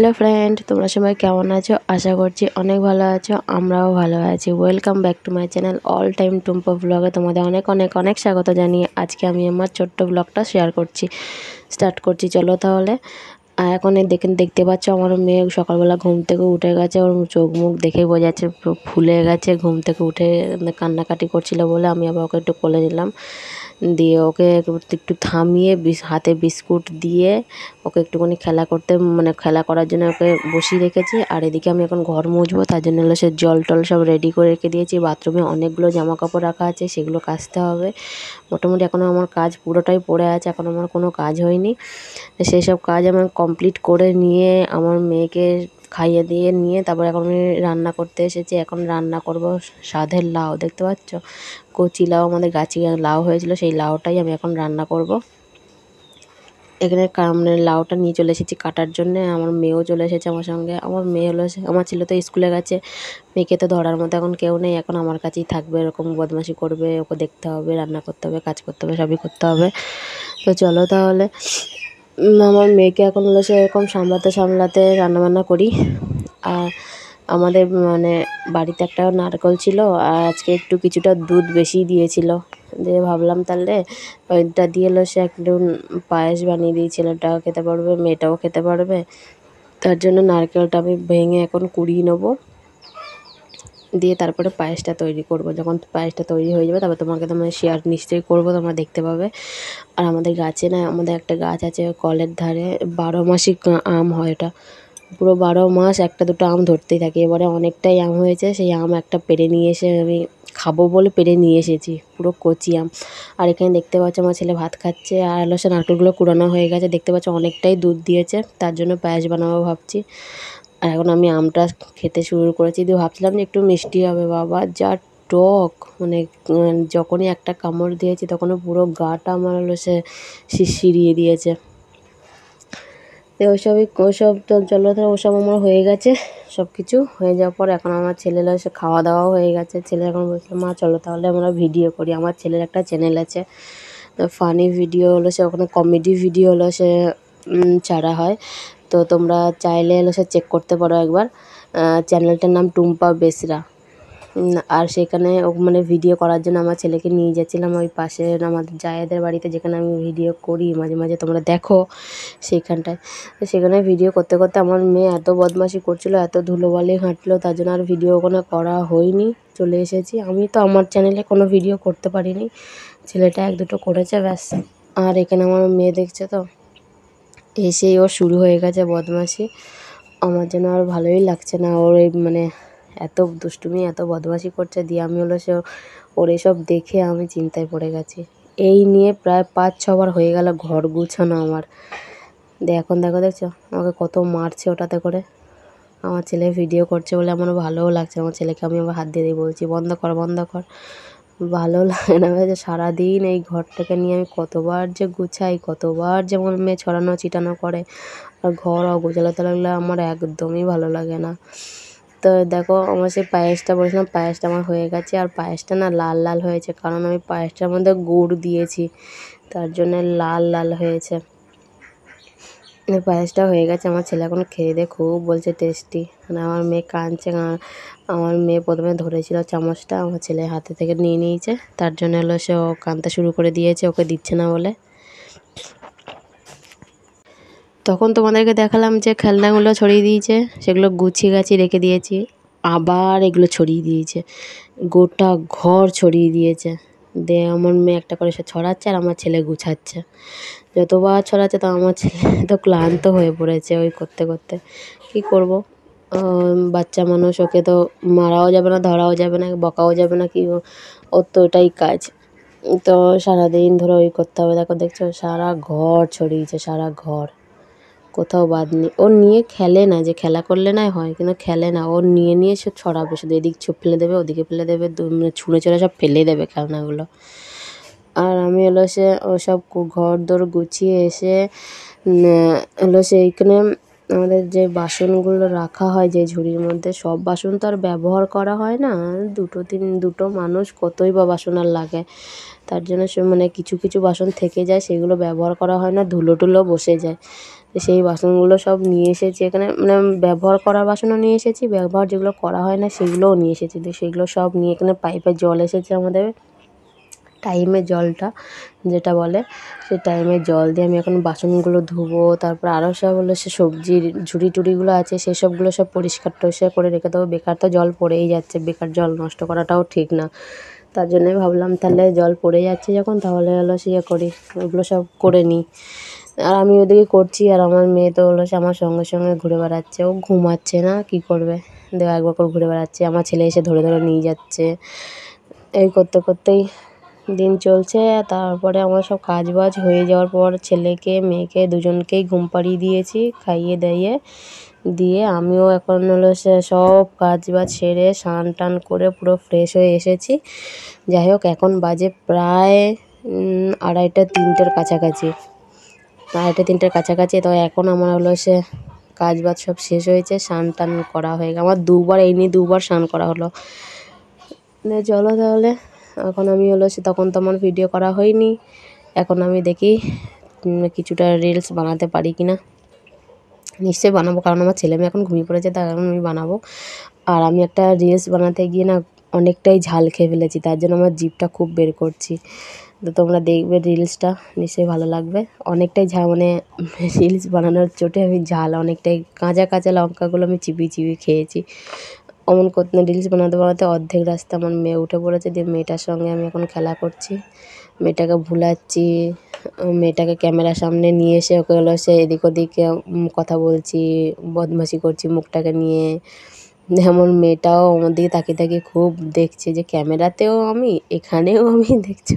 Hello friend, তোমরা সবাই কেমন আছো? আশা করছি অনেক ভালো আছো। আমরাও ভালো আছি। Welcome back to my channel all time Tumpa ব্লগে তোমাদের অনেক অনেক অনেক স্বাগত জানিয়ে আজকে আমি আমার ছোট্ট ব্লগটা স্টার্ট করছি। চলো তাহলে। আর এখন দেখতে পাচ্ছ আমার মেয়ে সকালবেলা ঘুম থেকে উঠে গেছে। ওর চোখ মুখ দেখে বোঝা যাচ্ছে ফুলে গেছে। ঘুম থেকে উঠে কান্নাকাটি করছিল বলে আমি আবার ওকে একটু কোলে নিলাম, দিয়ে ওকে একটু থামিয়ে হাতে বিস্কুট দিয়ে ওকে একটুখানি খেলা করার জন্য ওকে বসিয়ে রেখেছি। আর এদিকে আমি এখন ঘর মুছবো, তার জন্য হলো সে জল টল সব রেডি করে রেখে দিয়েছি। বাথরুমে অনেকগুলো জামা কাপড় রাখা আছে, সেগুলো কাচতে হবে। মোটামুটি এখনও আমার কাজ পুরোটাই পড়ে আছে, এখন আমার কোনো কাজ হয়নি। সেই সব কাজ আমার কমপ্লিট করে নিয়ে আমার মেয়েকে খাইয়ে দিয়ে নিয়ে তারপর এখন আমি রান্না করতে এসেছি। এখন রান্না করব সাধের লাউ। দেখতে পাচ্ছ কচি লাউ, আমাদের গাছে লাউ হয়েছিল, সেই লাউটাই আমি এখন রান্না করব। এখানে লাউটা নিয়ে চলে এসেছি কাটার জন্যে। আমার মেয়েও চলে এসেছে আমার সঙ্গে। আমার মেয়ে হলো, আমার ছেলে তো স্কুলে গেছে, মেয়েকে তো ধরার মতো এখন কেউ নেই, এখন আমার কাছেই থাকবে। এরকম বদমাশি করবে, ওকে দেখতে হবে, রান্না করতে হবে, কাজ করতে হবে, সবই করতে হবে। তো চলো তাহলে। আমার মেয়েকে এখন হলো সেরকম সামলাতে রান্নাবান্না করি। আর আমাদের বাড়িতে একটা নারকেল ছিল, আর আজকে কিছুটা দুধ বেশি দিয়েছিল, দিয়ে ভাবলাম তাহলে ওইটা দিয়ে হলো সে একটু পায়েস বানিয়ে দিই। ছেলেটাও খেতে পারবে, মেয়েটাও খেতে পারবে। তার জন্য নারকেলটা আমি ভেঙে এখন কুড়িয়ে নেবো, দিয়ে তারপরে পায়েসটা তৈরি করব। যখন পায়েসটা তৈরি হয়ে যাবে তারপর তোমাকে শেয়ার নিশ্চয়ই করবো, তোমরা দেখতে পাবে। আর আমাদের আমাদের একটা গাছ আছে কলের ধারে, 12 মাসই আম হয়। ওটা পুরো 12 মাস একটা দুটো আম ধরতেই থাকে। এবারে অনেকটাই আম হয়েছে, সেই আম একটা পেড়ে নিয়ে এসে আমি খাবো বলে পেড়ে নিয়ে এসেছি, পুরো কচি আম। আর এখানে দেখতে পাচ্ছ আমার ছেলে ভাত খাচ্ছে, আর হলো সে নারকেলগুলো কুড়ানো হয়ে গেছে। দেখতে পাচ্ছ অনেকটাই দুধ দিয়েছে, তার জন্য পায়েস বানাবো ভাবছি। আর এখন আমি আমটা খেতে শুরু করেছি, দিয়ে ভাবছিলাম যে একটু মিষ্টি হবে, বাবা যা টক! যখনই একটা কামড় দিয়েছি তখনই পুরো গাটা আমার হলো সে শিরশিরিয়ে দিয়েছে। তো ওইসব তো চলো, ওসব আমার হয়ে গেছে। সব কিছু হয়ে যাওয়ার পর এখন আমার ছেলেরা সে খাওয়া দাওয়াও হয়ে গেছে। ছেলে এখন বলছে মা চলো তাহলে আমরা ভিডিও করি। আমার ছেলের একটা চ্যানেল আছে, ফানি ভিডিও হলো সে, ওখানে কমেডি ভিডিও হলো সে ছাড়া হয়। তো তোমরা চাইলে হলো সে চেক করতে পারো একবার। চ্যানেলটার নাম টুম্পা বেসরা। আর সেখানে ভিডিও করার জন্য আমার ছেলেকে নিয়ে যাচ্ছিলাম ওই পাশে আমাদের জায়েদের বাড়িতে, যেখানে আমি ভিডিও করি মাঝে মাঝে, তোমরা দেখো সেইখানটায়। তো সেখানে ভিডিও করতে করতে আমার মেয়ে এত বদমাশি করছিলো, এত ধুলোবালি হাঁটলো, তার জন্য আর ভিডিও ওখানে করা হয়নি, চলে এসেছি। আমি তো আমার চ্যানেলে কোনো ভিডিও করতে পারিনি, ছেলেটা এক দুটো করেছে ব্যাস। আর এখানে আমার মেয়ে দেখছে তো, এসেই ওর শুরু হয়ে গেছে বদমাশি। আমার যেন আর ভালোই লাগছে না, ওর এই এত দুষ্টুমি এত বদমাশি করছে। দিয়ে আমি হলো সে ওর এসব দেখে আমি চিন্তায় পড়ে গেছি। এই নিয়ে প্রায় 5-6 বার হয়ে গেল ঘর গুছানো আমার। এখন দেখছো আমাকে কত মারছে ওটাতে করে। আমার ছেলে ভিডিও করছে বলে আমার ভালোও লাগছে। আমার ছেলেকে আমি আবার হাত দিয়ে বলছি বন্ধ কর বন্ধ কর, ভালো লাগে না। সারাদিন এই ঘরটাকে নিয়ে আমি কতবার যে গুছাই, কতবার যে আমার মেয়ে ছড়ানো ছিটানো করে, আর ঘর অগোছালো লাগলে আমার একদমই ভালো লাগে না। তো দেখো আমার সেই পায়েসটা বলেছিলাম, পায়েসটা আমার হয়ে গেছে। আর পায়েসটা না লাল লাল হয়েছে, কারণ আমি পায়েসটার মধ্যে গুড় দিয়েছি, তার জন্য লাল লাল হয়েছে। পায়েসটা হয়ে গেছে। আমার ছেলে এখন খেয়ে দিয়ে খুব বলছে টেস্টি। আমার মেয়ে কাঁদছে। আমার মেয়ে প্রথমে ধরেছিল চামচটা, আমার ছেলে হাতে থেকে নিয়ে নিয়েছে, তার জন্য হলো সে ও কাঁদতে শুরু করে দিয়েছে, ওকে দিচ্ছে না বলে। তখন তোমাদেরকে দেখালাম যে খেলনাগুলো ছড়িয়ে দিয়েছে, সেগুলো গুছিয়ে গাছিয়ে রেখে দিয়েছি। আবার এগুলো ছড়িয়ে দিয়েছে, গোটা ঘর ছড়িয়ে দিয়েছে। দিয়ে আমার মেয়ে একটা করে সে ছড়াচ্ছে, আর আমার ছেলে গুছাচ্ছে। যতবার ছড়াচ্ছে তো আমার ছেলে তো ক্লান্ত হয়ে পড়েছে ওই করতে করতে। কী করব, বাচ্চা মানুষ, ওকে তো মারাও যাবে না, ধরাও যাবে না, বকাও যাবে না, কি ওর তো ওটাই কাজ। তো সারাদিন ধরে ওই করতে হবে। দেখছো সারা ঘর ছড়িয়েছে, সারা ঘর, কোথাও বাদ নেই। ও নিয়ে খেলে না, যে খেলা করলে না হয়, কিন্তু খেলে না। ওর নিয়ে সে ছড়াবে, শুধু এদিক ফেলে দেবে, ওদিকে ফেলে দেবে, ছুঁড়ে সব ফেলে দেবে খেলনাগুলো। আর আমি হলো সে ওসব ঘর দোর গুছিয়ে এসে হলো সেইখানে আমাদের যে বাসনগুলো রাখা হয় যে ঝুড়ির মধ্যে, সব বাসন তো আর ব্যবহার করা হয় না। দুটো মানুষ কতই বা বাসন আর লাগে, তার জন্য সে কিছু কিছু বাসন থেকে যায়, সেগুলো ব্যবহার করা হয় না, ধুলো টুলো বসে যায়। তো সেই বাসনগুলো সব নিয়ে এসেছি এখানে, মানে ব্যবহার করার বাসনও নিয়ে এসেছি, ব্যবহার যেগুলো করা হয় না সেগুলোও নিয়ে এসেছি। তো সেগুলো সব নিয়ে এখানে পাইপের জল এসেছে আমাদের, টাইমের জলটা যেটা বলে, সেই টাইমের জল দিয়ে আমি এখন বাসনগুলো ধুবো। তারপর আরও সব হলো সে সবজির ঝুড়ি টুড়িগুলো আছে সেসবগুলো সব পরিষ্কার টরিষ্কার করে রেখে দেবো। বেকার তো জল পড়েই যাচ্ছে, বেকার জল নষ্ট করাটাও ঠিক না। তার জন্যই ভাবলাম তাহলে জল পড়ে যাচ্ছে যখন, তাহলে হলো সে করি, ওগুলো সব করে নিই। আর আমি ওদিকে করছি, আর আমার মেয়ে তো হলো সে আমার সঙ্গে সঙ্গে ঘুরে বেড়াচ্ছে। ও ঘুমাচ্ছে না, কি করবে, দেওয়া একবার করে ঘুরে বেড়াচ্ছে, আমার ছেলে এসে ধরে ধরে নিয়ে যাচ্ছে। এই করতে করতেই দিন চলছে। তারপরে আমার সব কাজ বাজ হয়ে যাওয়ার পর ছেলেকে মেয়েকে দুজনকেই ঘুম পাড়িয়ে দিয়েছি, খাইয়ে দাইয়ে দিয়ে আমিও এখন হলো সে সব কাজ বাজ সেরে স্নান টান করে পুরো ফ্রেশ হয়ে এসেছি। যাই হোক, এখন বাজে প্রায় 2:30-3টের কাছাকাছি, 2:30-3টের কাছাকাছি। তো এখন আমার হলো সে কাজ বাজ সব শেষ হয়েছে, স্নান টান করা হয়ে গেছে আমার, দুবার স্নান করা হলো। চলো তাহলে, এখন আমি হলো সে, তখন তো আমার ভিডিও করা হয়নি, এখন আমি দেখি কিছুটা রিলস বানাতে পারি কি না। নিশ্চয়ই বানাবো, কারণ আমার ছেলে মেয়ে এখন ঘুমিয়ে পড়েছে, তার কারণ আমি বানাবো। আর আমি একটা রিলস বানাতে গিয়ে না অনেকটাই ঝাল খেয়ে ফেলেছি, তার জন্য আমার জিভটা খুব বের করছি। তো তোমরা দেখবে রিলসটা, নিশ্চয়ই ভালো লাগবে। অনেকটাই ঝাল, মানে রিলস বানানোর চোটে আমি ঝাল অনেকটাই, কাঁচা কাঁচা লঙ্কাগুলো আমি চিবিয়ে চিবিয়ে খেয়েছি। অমন করতে রিলস বানাতে বানাতে অর্ধেক রাস্তা আমার মেয়ে উঠে পড়েছে, দিয়ে মেয়েটার সঙ্গে আমি এখন খেলা করছি, মেয়েটাকে ভুলাচ্ছি, মেয়েটাকে ক্যামেরার সামনে নিয়ে এসে ওকে হলো সে এদিক ওদিক কথা বলছি, বদমাশি করছি মুখটাকে নিয়ে। যেমন মেয়েটাও আমার দিকে তাকিয়ে তাকিয়ে খুব দেখছে যে ক্যামেরাতেও আমি, এখানেও আমি, দেখছো,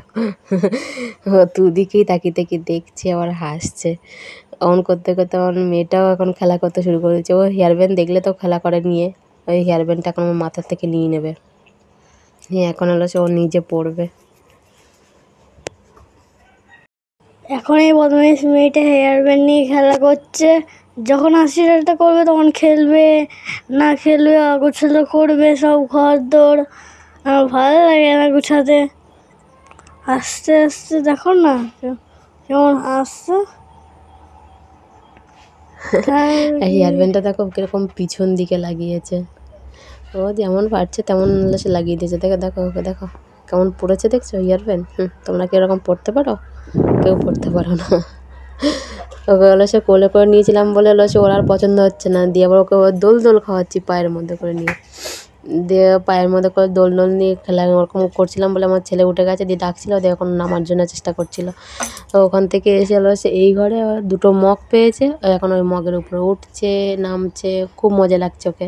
দুদিকেই তাকিয়ে তাকিয়ে দেখছে, আবার হাসছে। অমন করতে করতে আমার মেয়েটাও এখন খেলা করতে শুরু করে দিচ্ছে। ও হেয়ার ব্যান্ড দেখলে তো খেলা করে নিয়ে, ওই হেয়ার ব্যান্ডটা এখন আমার মাথার থেকে নিয়ে নেবে, নিয়ে এখন হলো সে ও নিজে পড়বে। এখন এই বদমাইশ মেয়েটা হেয়ার ব্যান্ড নিয়ে খেলা করছে, যখন আশিটা করবে তখন খেলবে, না খেলবে অগোছালো করবে সব ঘর দৌড়। আমার ভালো লাগে না গুছাতে। আস্তে আস্তে দেখো না কেমন আসছে। হেয়ার ব্যান্ডটা দেখো কীরকম পিছন দিকে লাগিয়েছে, ও যেমন পারছে তেমন সে লাগিয়ে দিয়েছে। দেখো দেখো ওকে দেখো কেমন পড়েছে, দেখছো হেয়ার ব্যান্ড। তোমরা কি এরকম পড়তে পারো? কেউ পড়তে পারো না। ওকে হলো সে কোলে করে নিয়েছিলাম বলে হলো সে ওর আর পছন্দ হচ্ছে না, দিয়ে আবার ওকে দোল দোল খাওয়াচ্ছি পায়ের মধ্যে করে নিয়ে, দিয়ে পায়ের মধ্যে করে দোল দোল নিয়ে খেলা ওরকম করছিলাম বলে আমার ছেলে উঠে গেছে, দিয়ে ডাকছিল, দিয়ে এখন নামার জন্য চেষ্টা করছিল। তো ওখান থেকে এসে হলো সে এই ঘরে দুটো মগ পেয়েছে, এখন ওই মগের উপরে উঠছে নামছে, খুব মজা লাগছে ওকে।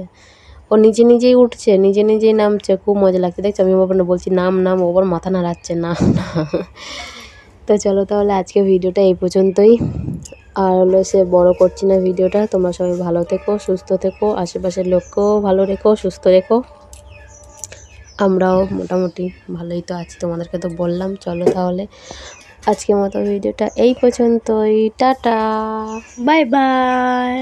ও নিজে নিজেই উঠছে, নিজে নিজেই নামছে, খুব মজা লাগছে, দেখছো। আমি ওখানে বলছি নাম নাম, ওর মাথা নাড়াচ্ছে না না। তো চলো তাহলে আজকে ভিডিওটা এই পর্যন্তই, আর হলো সে বড় করছি না ভিডিওটা। তোমরা সবাই ভালো থেকো, সুস্থ থেকো, আশেপাশের লোককেও ভালো রেখো, সুস্থ রেখো। আমরাও মোটামুটি ভালোই তো আছি, তোমাদেরকে তো বললাম। চলো তাহলে আজকের মতো ভিডিওটা এই পর্যন্তই, টাটা, বাই বাই।